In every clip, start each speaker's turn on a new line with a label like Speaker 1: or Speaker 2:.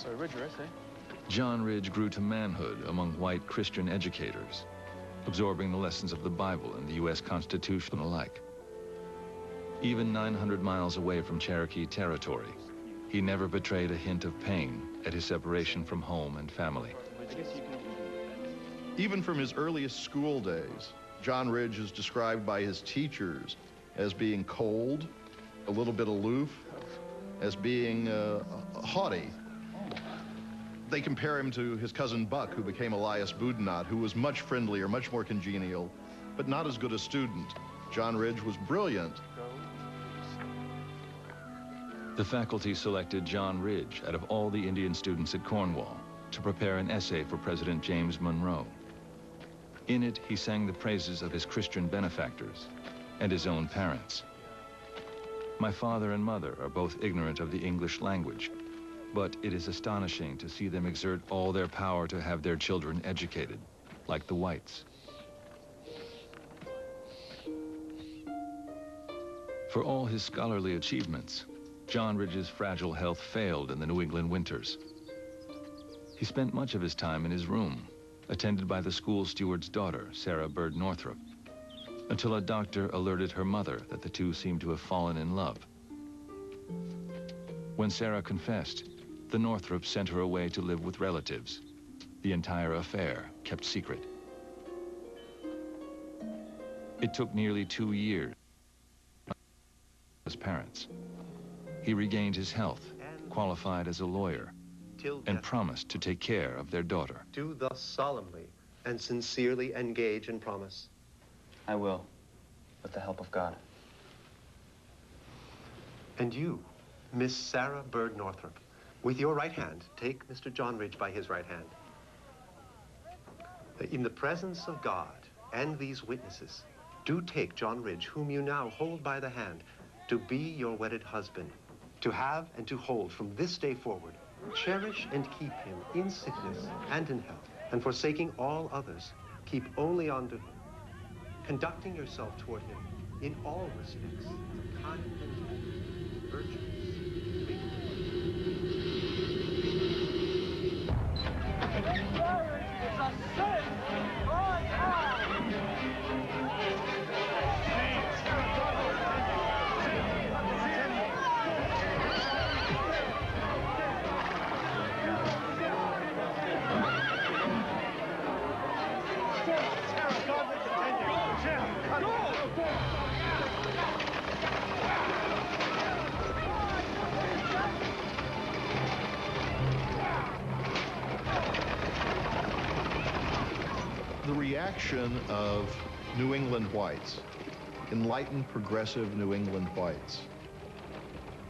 Speaker 1: So rigorous, eh?
Speaker 2: John Ridge grew to manhood among white Christian educators, absorbing the lessons of the Bible and the U.S. Constitution alike. Even 900 miles away from Cherokee territory, he never betrayed a hint of pain at his separation from home and family.
Speaker 3: Even from his earliest school days, John Ridge is described by his teachers as being cold, a little bit aloof, as being haughty. They compare him to his cousin Buck, who became Elias Boudinot, who was much friendlier, much more congenial, but not as good a student. John Ridge was brilliant.
Speaker 2: The faculty selected John Ridge out of all the Indian students at Cornwall to prepare an essay for President James Monroe. In it, he sang the praises of his Christian benefactors and his own parents. My father and mother are both ignorant of the English language, but it is astonishing to see them exert all their power to have their children educated, like the whites. For all his scholarly achievements, John Ridge's fragile health failed in the New England winters. He spent much of his time in his room, attended by the school steward's daughter, Sarah Bird Northrop, until a doctor alerted her mother that the two seemed to have fallen in love. When Sarah confessed, the Northrops sent her away to live with relatives. The entire affair kept secret. It took nearly 2 years as parents. He regained his health, qualified as a lawyer, and promised to take care of their daughter.
Speaker 4: Do thus solemnly and sincerely engage in promise.
Speaker 1: I will, with the help of God.
Speaker 4: And you, Miss Sarah Bird Northrop, with your right hand, take Mr. John Ridge by his right hand. In the presence of God and these witnesses, do take John Ridge, whom you now hold by the hand, to be your wedded husband, to have and to hold from this day forward. Cherish and keep him in sickness and in health, and forsaking all others, keep only unto him, conducting yourself toward him in all respects, kind and virtuous.
Speaker 5: It's a sin! Right now!
Speaker 3: The reaction of New England whites, enlightened, progressive New England whites,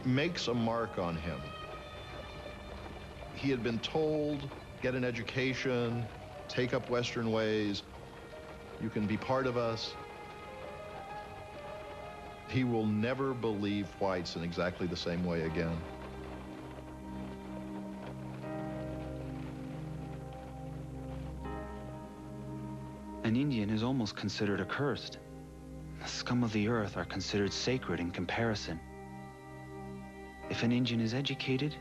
Speaker 3: makes a mark on him. He had been told, get an education, take up Western ways, you can be part of us. He will never believe whites in exactly the same way again.
Speaker 6: An Indian is almost considered accursed. The scum of the earth are considered sacred in comparison. If an Indian is educated,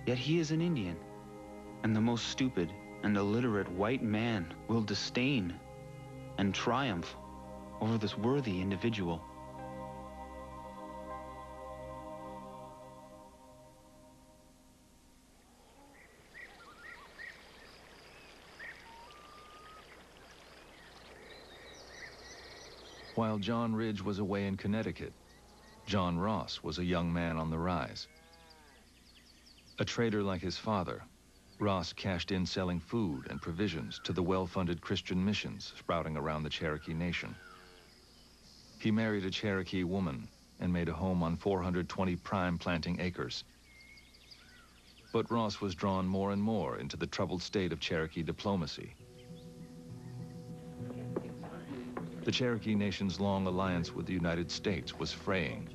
Speaker 6: yet he is an Indian, and the most stupid and illiterate white man will disdain and triumph over this worthy individual.
Speaker 2: While John Ridge was away in Connecticut, John Ross was a young man on the rise. A trader like his father, Ross cashed in selling food and provisions to the well-funded Christian missions sprouting around the Cherokee Nation. He married a Cherokee woman and made a home on 420 prime planting acres. But Ross was drawn more and more into the troubled state of Cherokee diplomacy. The Cherokee Nation's long alliance with the United States was fraying.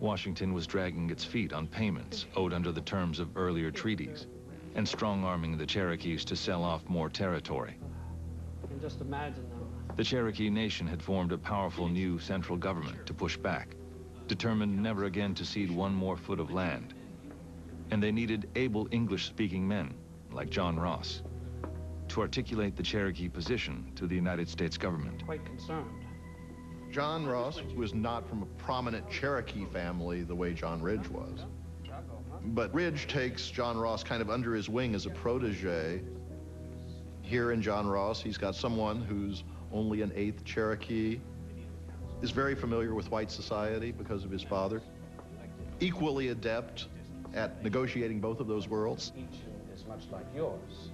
Speaker 2: Washington was dragging its feet on payments owed under the terms of earlier treaties and strong-arming the Cherokees to sell off more territory.
Speaker 5: You can just imagine them.
Speaker 2: The Cherokee Nation had formed a powerful new central government to push back, determined never again to cede one more foot of land. And they needed able English-speaking men, like John Ross, to articulate the Cherokee position to the United States government.
Speaker 5: Quite concerned.
Speaker 3: John Ross was not from a prominent Cherokee family the way John Ridge was. But Ridge takes John Ross kind of under his wing as a protege. Here in John Ross, he's got someone who's only an 8th Cherokee, is very familiar with white society because of his father, equally adept at negotiating both of those worlds.
Speaker 5: Is much like yours.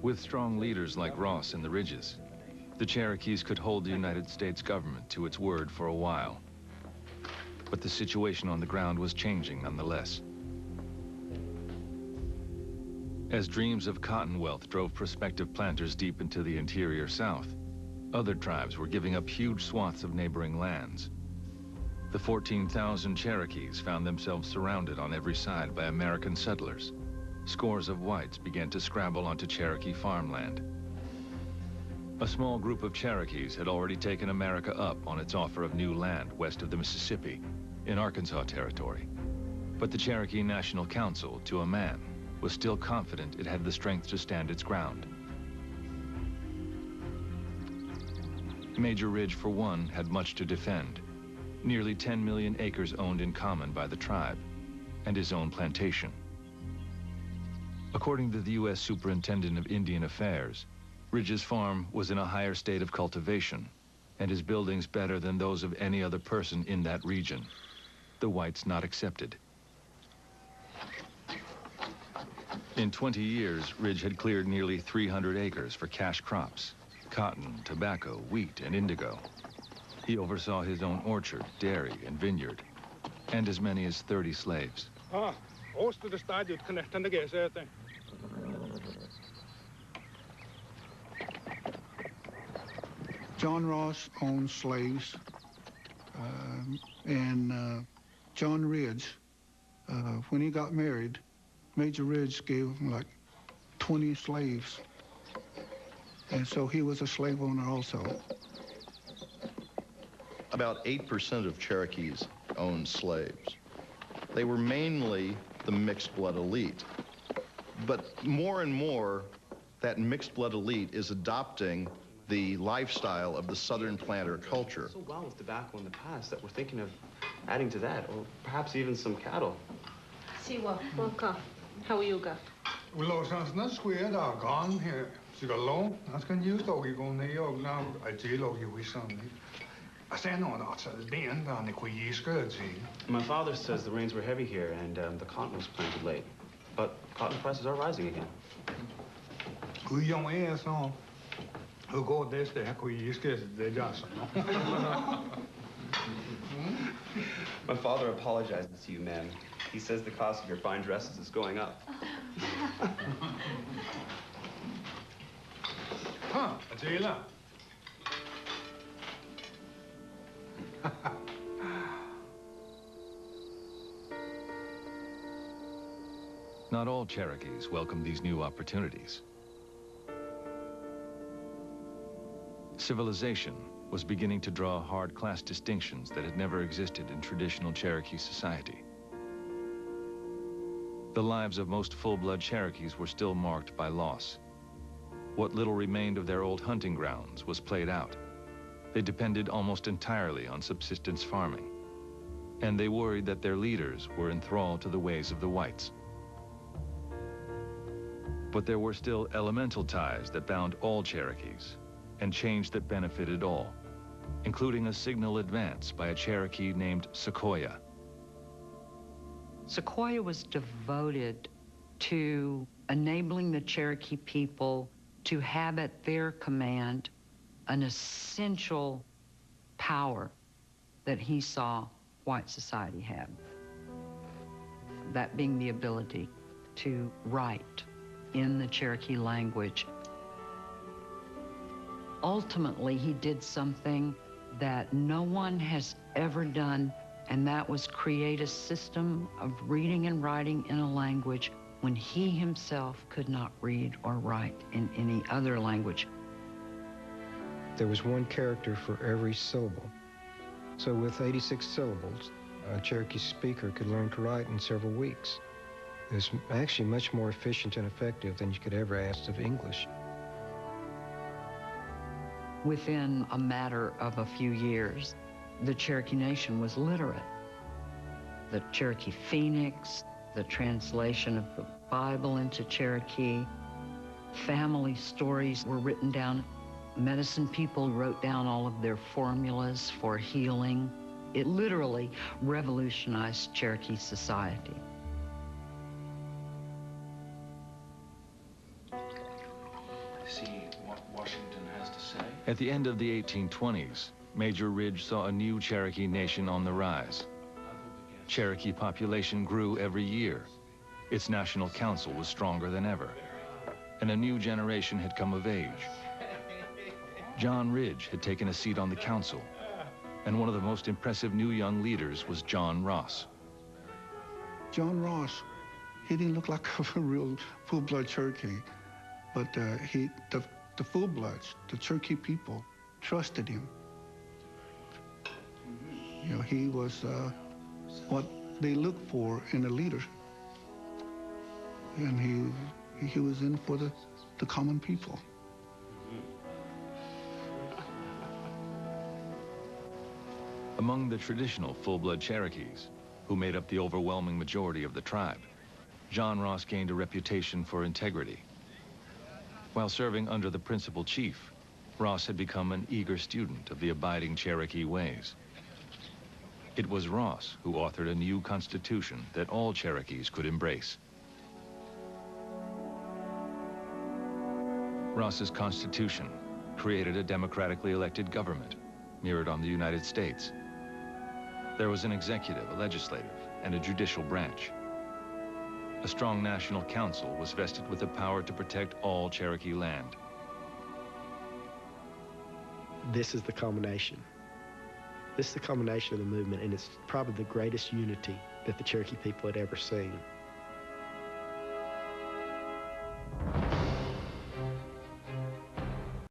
Speaker 2: With strong leaders like Ross in the Ridges, the Cherokees could hold the United States government to its word for a while. But the situation on the ground was changing nonetheless. As dreams of cotton wealth drove prospective planters deep into the interior South, other tribes were giving up huge swaths of neighboring lands. The 14,000 Cherokees found themselves surrounded on every side by American settlers. Scores of whites began to scramble onto Cherokee farmland. A small group of Cherokees had already taken America up on its offer of new land west of the Mississippi, in Arkansas Territory. But the Cherokee National Council, to a man, was still confident it had the strength to stand its ground. Major Ridge, for one, had much to defend. Nearly 10 million acres owned in common by the tribe, and his own plantation. According to the U.S. Superintendent of Indian Affairs, Ridge's farm was in a higher state of cultivation, and his buildings better than those of any other person in that region, the whites not accepted. In 20 years, Ridge had cleared nearly 300 acres for cash crops, cotton, tobacco, wheat, and indigo. He oversaw his own orchard, dairy, and vineyard, and as many as 30 slaves.
Speaker 7: John Ross owned slaves, and John Ridge, when he got married, Major Ridge gave him like 20 slaves, and so he was a slave owner also.
Speaker 3: About 8% of Cherokees owned slaves. They were mainly the mixed blood elite. But more and more, that mixed blood elite is adopting the lifestyle of the Southern planter culture.
Speaker 1: So well with tobacco in the past that we're thinking of adding to that, or perhaps even some cattle.
Speaker 8: Siwa, Waka, how are you go?
Speaker 9: Well, since not square that gone here, so go low. That's can use dog you go near now. I jail you with something. I say no, that's a den down the quay skirt.
Speaker 1: My father says the rains were heavy here and the cotton was planted late, but cotton prices are rising again.
Speaker 9: Who young ass on? Who go this day? Quay skirt they just.
Speaker 1: My father apologizes to you, ma'am. He says the cost of your fine dresses is going up.
Speaker 9: Huh? A jailer.
Speaker 2: Not all Cherokees welcomed these new opportunities. Civilization was beginning to draw hard class distinctions that had never existed in traditional Cherokee society. The lives of most full-blood Cherokees were still marked by loss. What little remained of their old hunting grounds was played out. They depended almost entirely on subsistence farming, and they worried that their leaders were enthralled to the ways of the whites. But there were still elemental ties that bound all Cherokees, and change that benefited all, including a signal advance by a Cherokee named Sequoyah.
Speaker 10: Sequoyah was devoted to enabling the Cherokee people to have at their command an essential power that he saw white society had. That being the ability to write in the Cherokee language. Ultimately, he did something that no one has ever done, and that was create a system of reading and writing in a language when he himself could not read or write in any other language.
Speaker 11: There was one character for every syllable. So with 86 syllables, a Cherokee speaker could learn to write in several weeks. It was actually much more efficient and effective than you could ever ask of English.
Speaker 10: Within a matter of a few years, the Cherokee Nation was literate. The Cherokee Phoenix, the translation of the Bible into Cherokee, family stories were written down. Medicine people wrote down all of their formulas for healing. It literally revolutionized Cherokee society.
Speaker 6: See what Washington has to say.
Speaker 2: At the end of the 1820s, Major Ridge saw a new Cherokee nation on the rise. Cherokee population grew every year. Its national council was stronger than ever, and a new generation had come of age. John Ridge had taken a seat on the council, and one of the most impressive new young leaders was John Ross.
Speaker 7: John Ross, he didn't look like a real full-blood Cherokee, but the full-bloods, the Cherokee people, trusted him. You know, he was what they looked for in a leader, and he was in for the common people.
Speaker 2: Among the traditional full-blood Cherokees, who made up the overwhelming majority of the tribe, John Ross gained a reputation for integrity. While serving under the principal chief, Ross had become an eager student of the abiding Cherokee ways. It was Ross who authored a new constitution that all Cherokees could embrace. Ross's constitution created a democratically elected government, mirrored on the United States. There was an executive, a legislative, and a judicial branch. A strong national council was vested with the power to protect all Cherokee land.
Speaker 12: This is the culmination. This is the culmination of the movement, and it's probably the greatest unity that the Cherokee people had ever seen.